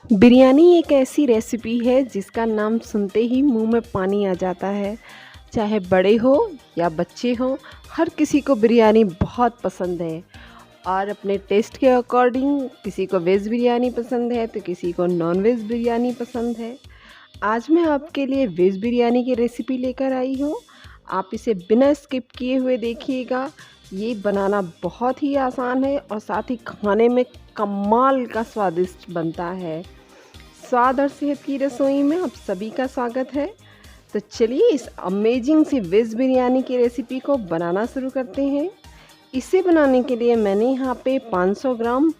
बिरयानी एक ऐसी रेसिपी है जिसका नाम सुनते ही मुंह में पानी आ जाता है। चाहे बड़े हो या बच्चे हो, हर किसी को बिरयानी बहुत पसंद है। और अपने टेस्ट के अकॉर्डिंग किसी को वेज बिरयानी पसंद है तो किसी को नॉन वेज बिरयानी पसंद है। आज मैं आपके लिए वेज बिरयानी की रेसिपी लेकर आई हूँ। आप इसे बिना स्किप किए हुए देखिएगा। ये बनाना बहुत ही आसान है और साथ ही खाने में कमाल का स्वादिष्ट बनता है। स्वाद और सेहत की रसोई में आप सभी का स्वागत है। तो चलिए इस अमेजिंग सी वेज बिरयानी की रेसिपी को बनाना शुरू करते हैं। इसे बनाने के लिए मैंने यहाँ पे 500 ग्राम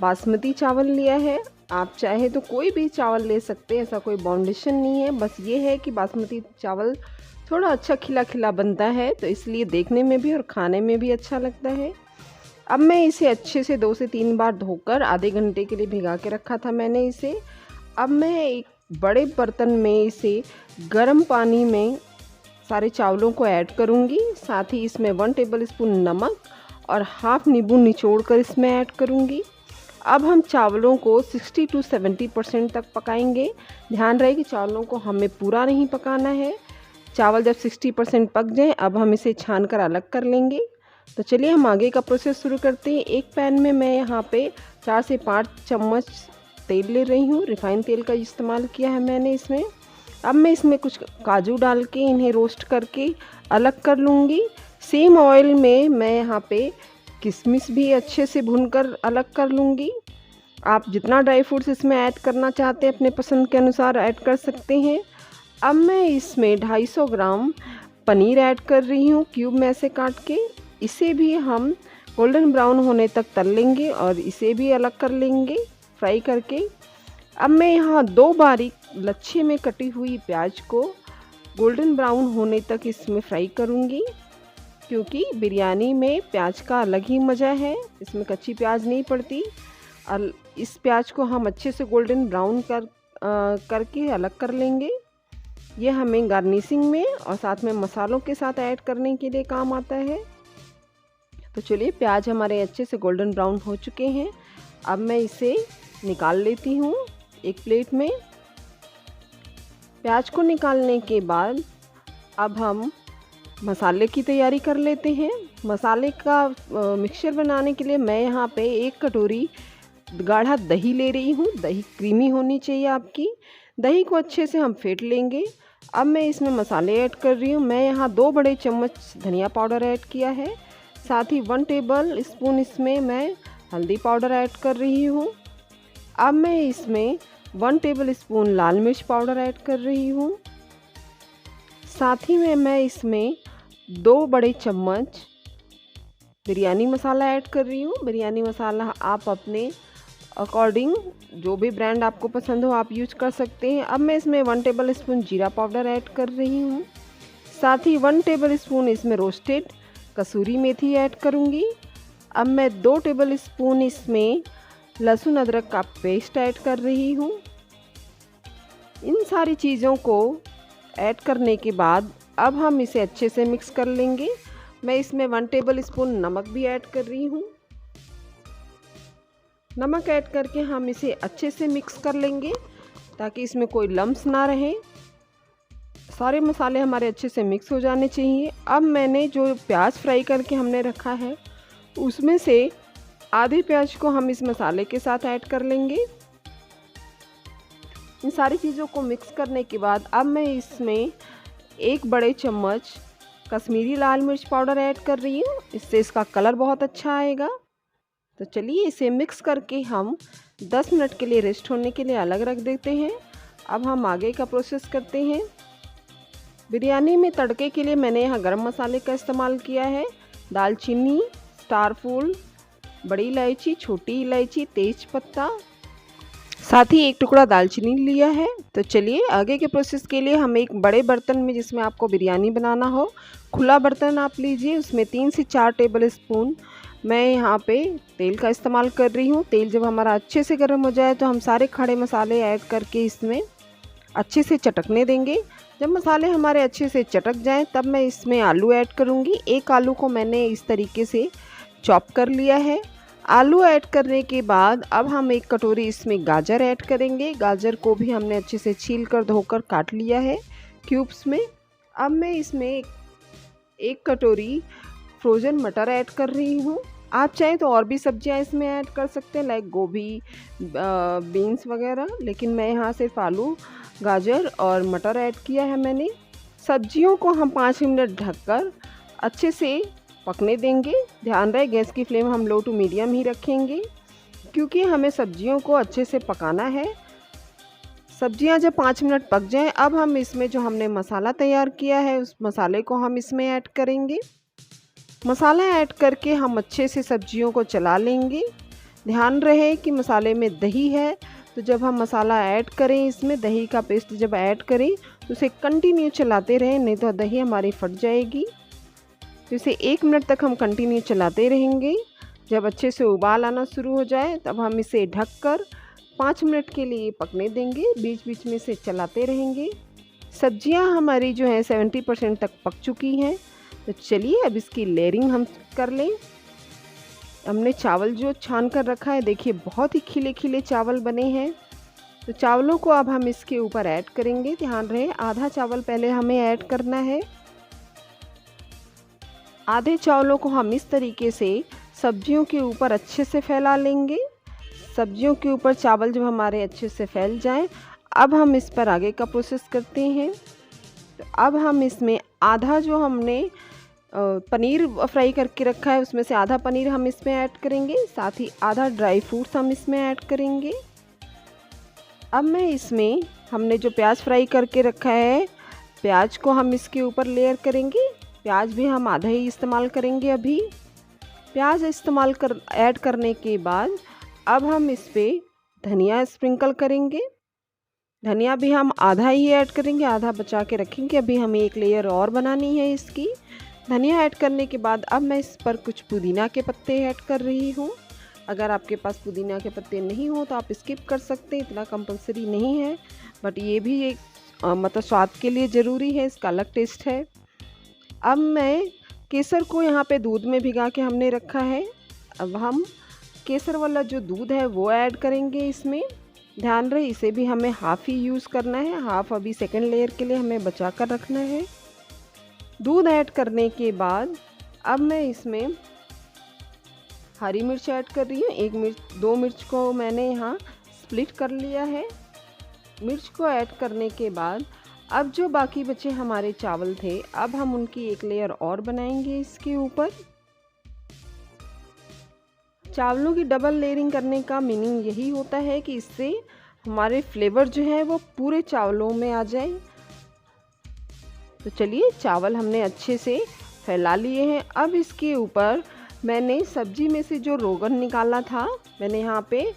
बासमती चावल लिया है। आप चाहे तो कोई भी चावल ले सकते हैं, ऐसा कोई बाउंडेशन नहीं है। बस ये है कि बासमती चावल थोड़ा अच्छा खिला खिला बनता है, तो इसलिए देखने में भी और खाने में भी अच्छा लगता है। अब मैं इसे अच्छे से 2 से 3 बार धोकर आधे घंटे के लिए भिगा के रखा था मैंने इसे। अब मैं एक बड़े बर्तन में इसे गर्म पानी में सारे चावलों को ऐड करूँगी। साथ ही इसमें 1 टेबलस्पून नमक और हाफ नींबू निचोड़ कर इसमें ऐड करूँगी। अब हम चावलों को 60 to 70% तक पकाएंगे। ध्यान रहे कि चावलों को हमें पूरा नहीं पकाना है। चावल जब 60% पक जाएं, अब हम इसे छान कर अलग कर लेंगे। तो चलिए हम आगे का प्रोसेस शुरू करते हैं। एक पैन में मैं यहाँ पे 4 से 5 चम्मच तेल ले रही हूँ। रिफाइंड तेल का इस्तेमाल किया है मैंने इसमें। अब मैं इसमें कुछ काजू डाल के इन्हें रोस्ट करके अलग कर लूँगी। सेम ऑयल में मैं यहाँ पे किशमिश भी अच्छे से भूनकर अलग कर लूँगी। आप जितना ड्राई फ्रूट्स इसमें ऐड करना चाहते हैं अपने पसंद के अनुसार ऐड कर सकते हैं। अब मैं इसमें 250 ग्राम पनीर ऐड कर रही हूँ क्यूब में ऐसे काट के। इसे भी हम गोल्डन ब्राउन होने तक तल लेंगे और इसे भी अलग कर लेंगे फ्राई करके। अब मैं यहाँ 2 बारीक लच्छे में कटी हुई प्याज को गोल्डन ब्राउन होने तक इसमें फ्राई करूँगी, क्योंकि बिरयानी में प्याज का अलग ही मज़ा है, इसमें कच्ची प्याज नहीं पड़ती। और इस प्याज को हम अच्छे से गोल्डन ब्राउन करके अलग कर लेंगे। ये हमें गार्निशिंग में और साथ में मसालों के साथ ऐड करने के लिए काम आता है। तो चलिए प्याज हमारे अच्छे से गोल्डन ब्राउन हो चुके हैं। अब मैं इसे निकाल लेती हूँ एक प्लेट में। प्याज को निकालने के बाद अब हम मसाले की तैयारी कर लेते हैं। मसाले का मिक्सचर बनाने के लिए मैं यहाँ पे 1 कटोरी गाढ़ा दही ले रही हूँ। दही क्रीमी होनी चाहिए आपकी। दही को अच्छे से हम फेंट लेंगे। अब मैं इसमें मसाले ऐड कर रही हूँ। मैं यहाँ 2 बड़े चम्मच धनिया पाउडर ऐड किया है। साथ ही 1 टेबल स्पून इसमें मैं हल्दी पाउडर ऐड कर रही हूँ। अब मैं इसमें 1 टेबल स्पून लाल मिर्च पाउडर ऐड कर रही हूँ। साथ ही में मैं इसमें 2 बड़े चम्मच बिरयानी मसाला ऐड कर रही हूँ। बिरयानी मसाला आप अपने अकॉर्डिंग जो भी ब्रांड आपको पसंद हो आप यूज कर सकते हैं। अब मैं इसमें 1 टेबल स्पून जीरा पाउडर ऐड कर रही हूँ। साथ ही 1 टेबल स्पून इसमें रोस्टेड कसूरी मेथी ऐड करूँगी। अब मैं 2 टेबल स्पून इसमें लहसुन अदरक का पेस्ट ऐड कर रही हूँ। इन सारी चीज़ों को ऐड करने के बाद अब हम इसे अच्छे से मिक्स कर लेंगे। मैं इसमें 1 टेबल स्पून नमक भी ऐड कर रही हूँ। नमक ऐड करके हम इसे अच्छे से मिक्स कर लेंगे ताकि इसमें कोई लम्स ना रहे। सारे मसाले हमारे अच्छे से मिक्स हो जाने चाहिए। अब मैंने जो प्याज फ्राई करके हमने रखा है उसमें से आधे प्याज को हम इस मसाले के साथ ऐड कर लेंगे। इन सारी चीज़ों को मिक्स करने के बाद अब मैं इसमें 1 बड़े चम्मच कश्मीरी लाल मिर्च पाउडर ऐड कर रही हूँ। इससे इसका कलर बहुत अच्छा आएगा। तो चलिए इसे मिक्स करके हम 10 मिनट के लिए रेस्ट होने के लिए अलग रख देते हैं। अब हम आगे का प्रोसेस करते हैं। बिरयानी में तड़के के लिए मैंने यहाँ गरम मसाले का इस्तेमाल किया है। दालचीनी, स्टार फूल, बड़ी इलायची, छोटी इलायची, तेज पत्ता, साथ ही 1 टुकड़ा दालचीनी लिया है। तो चलिए आगे के प्रोसेस के लिए हम एक बड़े बर्तन में, जिसमें आपको बिरयानी बनाना हो, खुला बर्तन आप लीजिए। उसमें 3 से 4 टेबल स्पून मैं यहाँ पे तेल का इस्तेमाल कर रही हूँ। तेल जब हमारा अच्छे से गर्म हो जाए तो हम सारे खड़े मसाले ऐड करके इसमें अच्छे से चटकने देंगे। जब मसाले हमारे अच्छे से चटक जाएं तब मैं इसमें आलू ऐड करूँगी। 1 आलू को मैंने इस तरीके से चॉप कर लिया है। आलू ऐड करने के बाद अब हम एक कटोरी इसमें गाजर ऐड करेंगे। गाजर को भी हमने अच्छे से छील कर धोकर काट लिया है क्यूब्स में। अब मैं इसमें एक कटोरी फ्रोज़न मटर ऐड कर रही हूँ। आप चाहें तो और भी सब्जियां इसमें ऐड कर सकते हैं, लाइक गोभी, बीन्स वगैरह, लेकिन मैं यहाँ सिर्फ आलू, गाजर और मटर ऐड किया है मैंने। सब्जियों को हम 5 मिनट ढककर अच्छे से पकने देंगे। ध्यान रहे गैस की फ्लेम हम लो टू मीडियम ही रखेंगे, क्योंकि हमें सब्जियों को अच्छे से पकाना है। सब्जियां जब 5 मिनट पक जाएं, अब हम इसमें जो हमने मसाला तैयार किया है उस मसाले को हम इसमें ऐड करेंगे। मसाला ऐड करके हम अच्छे से सब्जियों को चला लेंगे। ध्यान रहे कि मसाले में दही है, तो जब हम मसाला ऐड करें, इसमें दही का पेस्ट जब ऐड करें तो उसे कंटिन्यू चलाते रहें, नहीं तो दही हमारी फट जाएगी। तो इसे 1 मिनट तक हम कंटिन्यू चलाते रहेंगे। जब अच्छे से उबाल आना शुरू हो जाए तब हम इसे ढककर 5 मिनट के लिए पकने देंगे। बीच बीच में इसे चलाते रहेंगे। सब्जियां हमारी जो है 70% तक पक चुकी हैं। तो चलिए अब इसकी लेयरिंग हम कर लें। हमने चावल जो छान कर रखा है, देखिए बहुत ही खिले खिले चावल बने हैं। तो चावलों को अब हम इसके ऊपर ऐड करेंगे। ध्यान रहे आधा चावल पहले हमें ऐड करना है। आधे चावलों को हम इस तरीके से सब्जियों के ऊपर अच्छे से फैला लेंगे। सब्जियों के ऊपर चावल जब हमारे अच्छे से फैल जाएं, अब हम इस पर आगे का प्रोसेस करते हैं। तो अब हम इसमें आधा जो हमने पनीर फ्राई करके रखा है उसमें से आधा पनीर हम इसमें ऐड करेंगे, साथ ही आधा ड्राई फ्रूट्स हम इसमें ऐड करेंगे। अब मैं इसमें हमने जो प्याज फ्राई करके रखा है, प्याज को हम इसके ऊपर लेयर करेंगे। प्याज भी हम आधा ही इस्तेमाल करेंगे अभी। प्याज इस्तेमाल ऐड करने के बाद अब हम इस पर धनिया स्प्रिंकल करेंगे। धनिया भी हम आधा ही ऐड करेंगे, आधा बचा के रखेंगे, अभी हमें एक लेयर और बनानी है इसकी। धनिया ऐड करने के बाद अब मैं इस पर कुछ पुदीना के पत्ते ऐड कर रही हूँ। अगर आपके पास पुदीना के पत्ते नहीं हो तो आप स्किप कर सकते हैं, इतना कंपलसरी नहीं है, बट ये भी एक मतलब स्वाद के लिए ज़रूरी है, इसका अलग टेस्ट है। अब मैं केसर को यहाँ पे दूध में भिगा के हमने रखा है। अब हम केसर वाला जो दूध है वो ऐड करेंगे इसमें। ध्यान रहे इसे भी हमें हाफ़ ही यूज़ करना है, हाफ़ अभी सेकंड लेयर के लिए हमें बचा कर रखना है। दूध ऐड करने के बाद अब मैं इसमें हरी मिर्च ऐड कर रही हूँ। 1 मिर्च 2 मिर्च को मैंने यहाँ स्प्लिट कर लिया है। मिर्च को ऐड करने के बाद अब जो बाकी बचे हमारे चावल थे, अब हम उनकी एक लेयर और बनाएंगे इसके ऊपर। चावलों की डबल लेयरिंग करने का मीनिंग यही होता है कि इससे हमारे फ्लेवर जो है वो पूरे चावलों में आ जाए। तो चलिए चावल हमने अच्छे से फैला लिए हैं। अब इसके ऊपर मैंने सब्जी में से जो रोगन निकाला था, मैंने यहाँ पे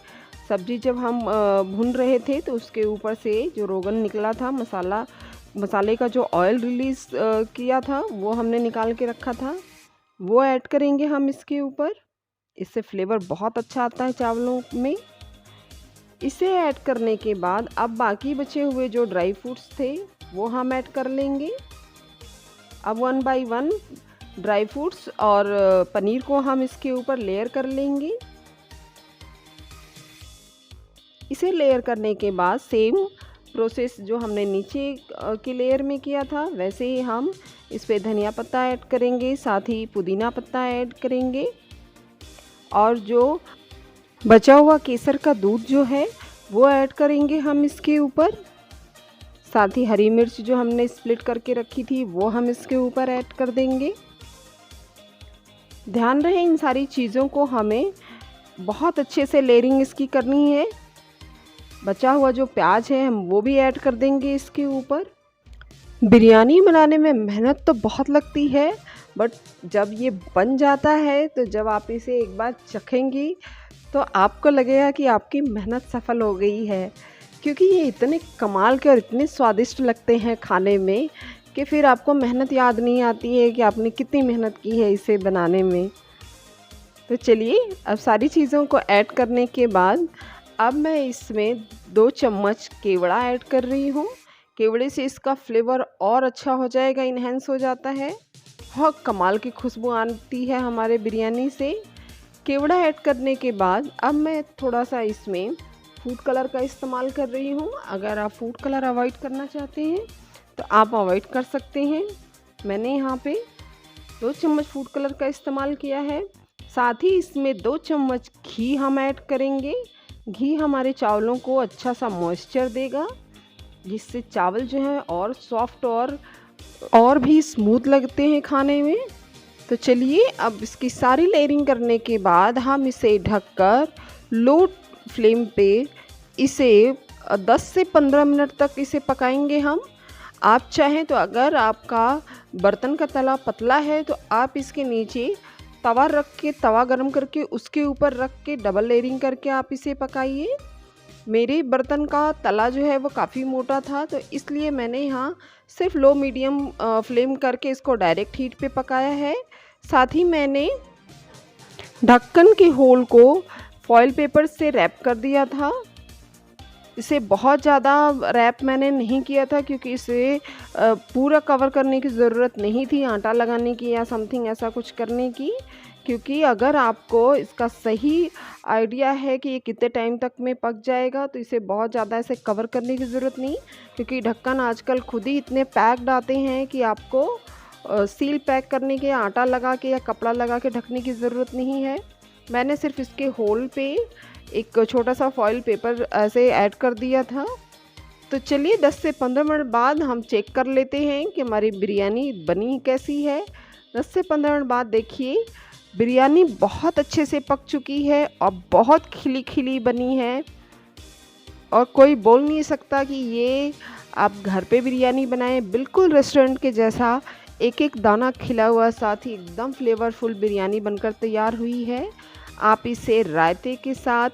सब्जी जब हम भून रहे थे तो उसके ऊपर से जो रोगन निकला था, मसाले का जो ऑयल रिलीज़ किया था वो हमने निकाल के रखा था, वो ऐड करेंगे हम इसके ऊपर। इससे फ्लेवर बहुत अच्छा आता है चावलों में। इसे ऐड करने के बाद अब बाकी बचे हुए जो ड्राई फ्रूट्स थे वो हम ऐड कर लेंगे। अब 1 बाय 1 ड्राई फ्रूट्स और पनीर को हम इसके ऊपर लेयर कर लेंगे। इसे लेयर करने के बाद सेम प्रोसेस जो हमने नीचे की लेयर में किया था वैसे ही हम इस पे धनिया पत्ता ऐड करेंगे, साथ ही पुदीना पत्ता ऐड करेंगे, और जो बचा हुआ केसर का दूध जो है वो ऐड करेंगे हम इसके ऊपर। साथ ही हरी मिर्च जो हमने स्प्लिट करके रखी थी वो हम इसके ऊपर ऐड कर देंगे। ध्यान रहे इन सारी चीज़ों को हमें बहुत अच्छे से लेयरिंग इसकी करनी है। बचा हुआ जो प्याज है हम वो भी ऐड कर देंगे इसके ऊपर। बिरयानी बनाने में मेहनत तो बहुत लगती है, बट जब ये बन जाता है तो जब आप इसे एक बार चखेंगी तो आपको लगेगा कि आपकी मेहनत सफल हो गई है, क्योंकि ये इतने कमाल के और इतने स्वादिष्ट लगते हैं खाने में कि फिर आपको मेहनत याद नहीं आती है कि आपने कितनी मेहनत की है इसे बनाने में। तो चलिए अब सारी चीज़ों को ऐड करने के बाद अब मैं इसमें 2 चम्मच केवड़ा ऐड कर रही हूँ। केवड़े से इसका फ्लेवर और अच्छा हो जाएगा, इन्हेंस हो जाता है, बहुत कमाल की खुशबू आती है हमारे बिरयानी से। केवड़ा ऐड करने के बाद अब मैं थोड़ा सा इसमें फूड कलर का इस्तेमाल कर रही हूँ। अगर आप फूड कलर अवॉइड करना चाहते हैं तो आप अवॉइड कर सकते हैं। मैंने यहाँ पे 2 चम्मच फूड कलर का इस्तेमाल किया है। साथ ही इसमें 2 चम्मच घी हम ऐड करेंगे। घी हमारे चावलों को अच्छा सा मॉइस्चर देगा, जिससे चावल जो हैं और सॉफ्ट और भी स्मूथ लगते हैं खाने में। तो चलिए अब इसकी सारी लेयरिंग करने के बाद हम इसे ढककर लो फ्लेम पे इसे 10 से 15 मिनट तक इसे पकाएंगे हम। आप चाहें तो अगर आपका बर्तन का तला पतला है तो आप इसके नीचे तवा रख के, तवा गरम करके उसके ऊपर रख के डबल लेयरिंग करके आप इसे पकाइए। मेरे बर्तन का तला जो है वो काफ़ी मोटा था, तो इसलिए मैंने यहाँ सिर्फ लो मीडियम फ्लेम करके इसको डायरेक्ट हीट पे पकाया है। साथ ही मैंने ढक्कन के होल को फॉइल पेपर से रैप कर दिया था। इसे बहुत ज़्यादा रैप मैंने नहीं किया था, क्योंकि इसे पूरा कवर करने की ज़रूरत नहीं थी, आटा लगाने की या समथिंग ऐसा कुछ करने की। क्योंकि अगर आपको इसका सही आइडिया है कि ये कितने टाइम तक में पक जाएगा, तो इसे बहुत ज़्यादा ऐसे कवर करने की ज़रूरत नहीं, क्योंकि ढक्कन आजकल खुद ही इतने पैक्ड आते हैं कि आपको सील पैक करने के, आटा लगा के या कपड़ा लगा के ढकने की ज़रूरत नहीं है। मैंने सिर्फ इसके होल पे एक छोटा सा फॉइल पेपर ऐसे ऐड कर दिया था। तो चलिए 10 से 15 मिनट बाद हम चेक कर लेते हैं कि हमारी बिरयानी बनी कैसी है। 10 से 15 मिनट बाद देखिए बिरयानी बहुत अच्छे से पक चुकी है और बहुत खिली खिली बनी है, और कोई बोल नहीं सकता कि ये आप घर पे बिरयानी बनाएं। बिल्कुल रेस्टोरेंट के जैसा एक एक दाना खिला हुआ, साथ ही एकदम फ्लेवरफुल बिरयानी बनकर तैयार हुई है। आप इसे रायते के साथ,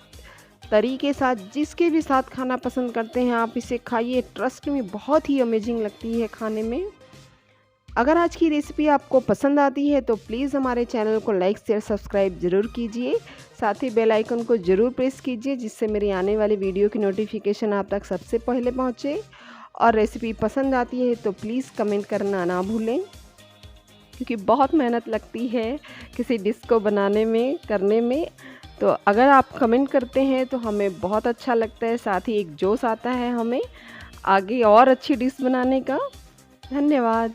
तरी के साथ, जिसके भी साथ खाना पसंद करते हैं आप इसे खाइए। ट्रस्ट में बहुत ही अमेजिंग लगती है खाने में। अगर आज की रेसिपी आपको पसंद आती है तो प्लीज़ हमारे चैनल को लाइक शेयर सब्सक्राइब ज़रूर कीजिए। साथ ही बेल आइकन को ज़रूर प्रेस कीजिए, जिससे मेरी आने वाली वीडियो की नोटिफिकेशन आप तक सबसे पहले पहुँचे। और रेसिपी पसंद आती है तो प्लीज़ कमेंट करना ना भूलें, क्योंकि बहुत मेहनत लगती है किसी डिश को बनाने में, करने में। तो अगर आप कमेंट करते हैं तो हमें बहुत अच्छा लगता है, साथ ही एक जोश आता है हमें आगे और अच्छी डिश बनाने का। धन्यवाद।